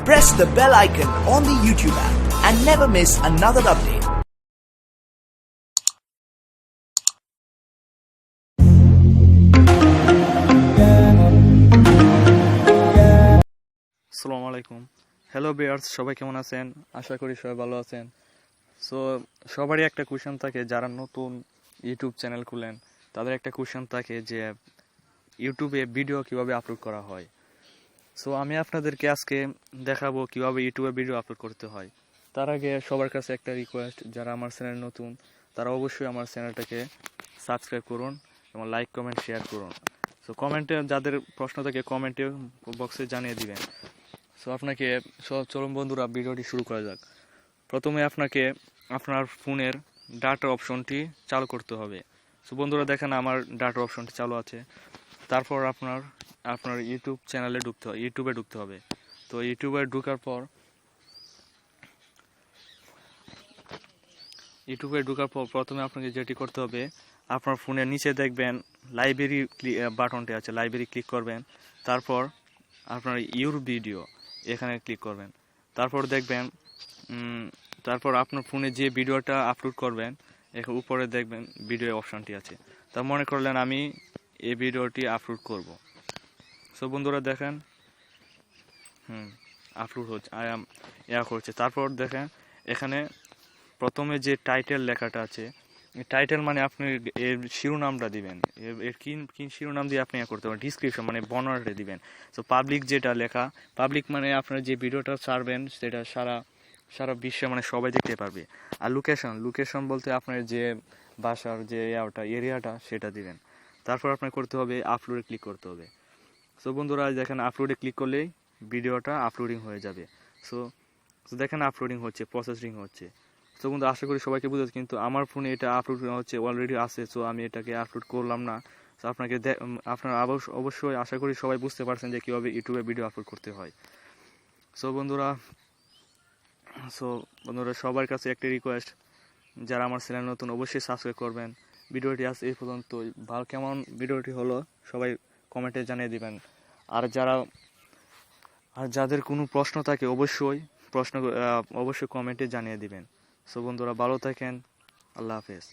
Press the bell icon on the YouTube app and never miss another update. আসসালামু আলাইকুম। Hello viewers, সবাই কেমন আছেন? আশা করি সবাই ভালো আছেন। সো সবারই একটা কোশ্চেন থাকে, যারা নতুন ইউটিউব চ্যানেল খুলেন তাদের একটা কোশ্চেন থাকে যে ইউটিউবে ভিডিও কিভাবে আপলোড করা হয়। সো আমি আপনাদেরকে আজকে দেখাবো কিভাবে ইউটিউবে ভিডিও আপলোড করতে হয়। তার আগে সবার কাছে একটা রিকোয়েস্ট, যারা আমার চ্যানেল নতুন তারা অবশ্যই আমার চ্যানেলটাকে সাবস্ক্রাইব করুন এবং লাইক কমেন্ট শেয়ার করুন। সো কমেন্টে যাদের প্রশ্ন থাকে কমেন্টে বক্সে জানিয়ে দিবেন। সো আপনাকে চলুন বন্ধুরা, ভিডিওটি শুরু করা যাক। প্রথমে আপনাকে আপনার ফোনের ডাটা অপশনটি চালু করতে হবে। সো বন্ধুরা দেখেন, আমার ডাটা অপশনটি চালু আছে। তারপর আপনার ইউটিউবে ঢুকতে হবে। তো ইউটিউবে ঢোকার পর প্রথমে আপনাকে যেটি করতে হবে, আপনার ফোনের নিচে দেখবেন লাইব্রেরি বাটনটি আছে, লাইব্রেরি ক্লিক করবেন। তারপর আপনার ইউর ভিডিও এখানে ক্লিক করবেন। তারপর দেখবেন তারপর আপনার ফোনে যে ভিডিওটা আপলোড করবেন এখানে উপরে দেখবেন ভিডিও অপশনটি আছে। তা মনে করলেন আমি এই ভিডিওটি আপলোড করব। সো বন্ধুরা দেখেন আপলোড হচ্ছে, করছে। তারপর দেখেন এখানে প্রথমে যে টাইটেল লেখাটা আছে, টাইটেল মানে আপনি এর শিরোনামটা দিবেন। এর কি শিরোনাম দিয়ে আপনি করতে পারেন, ডিসক্রিপশন মানে বর্ণনাটা দিবেন। সো পাবলিক যেটা লেখা, পাবলিক মানে আপনার যে ভিডিওটা ছাড়বেন সেটা সারা বিশ্বে মানে সবাই দেখতে পারবে। আর লোকেশন বলতে আপনার যে বাসার যে এরিয়াটা সেটা দিবেন। তারপর আপনার করতে হবে আপলোডে ক্লিক করতে হবে। সো বন্ধুরা দেখেন, আপলোডে ক্লিক করলেই ভিডিওটা আপলোডিং হয়ে যাবে। সো দেখেন আপলোডিং হচ্ছে, প্রসেসিং হচ্ছে। তো বন্ধু আশা করি সবাইকে বুঝেছে, কিন্তু আমার ফোনে এটা আপলোড হচ্ছে অলরেডি আছে। সো আমি এটাকে আপলোড করলাম না। সো আপনারা অবশ্যই আশা করি সবাই বুঝতে পারছেন যে কীভাবে ইউটিউবে ভিডিও আপলোড করতে হয়। সো বন্ধুরা সবার কাছে একটা রিকোয়েস্ট, যারা আমার চ্যানেল নতুন অবশ্যই সাবস্ক্রাইব করবেন। ভিডিওটি আজ এই পর্যন্তই। কেমন ভিডিওটি হলো সবাই কমেন্টে জানিয়ে দিবেন। আর যাদের কোনো প্রশ্ন থাকে অবশ্যই কমেন্টে জানিয়ে দিবেন। সো বন্ধুরা ভালো থাকেন, আল্লাহ হাফেজ।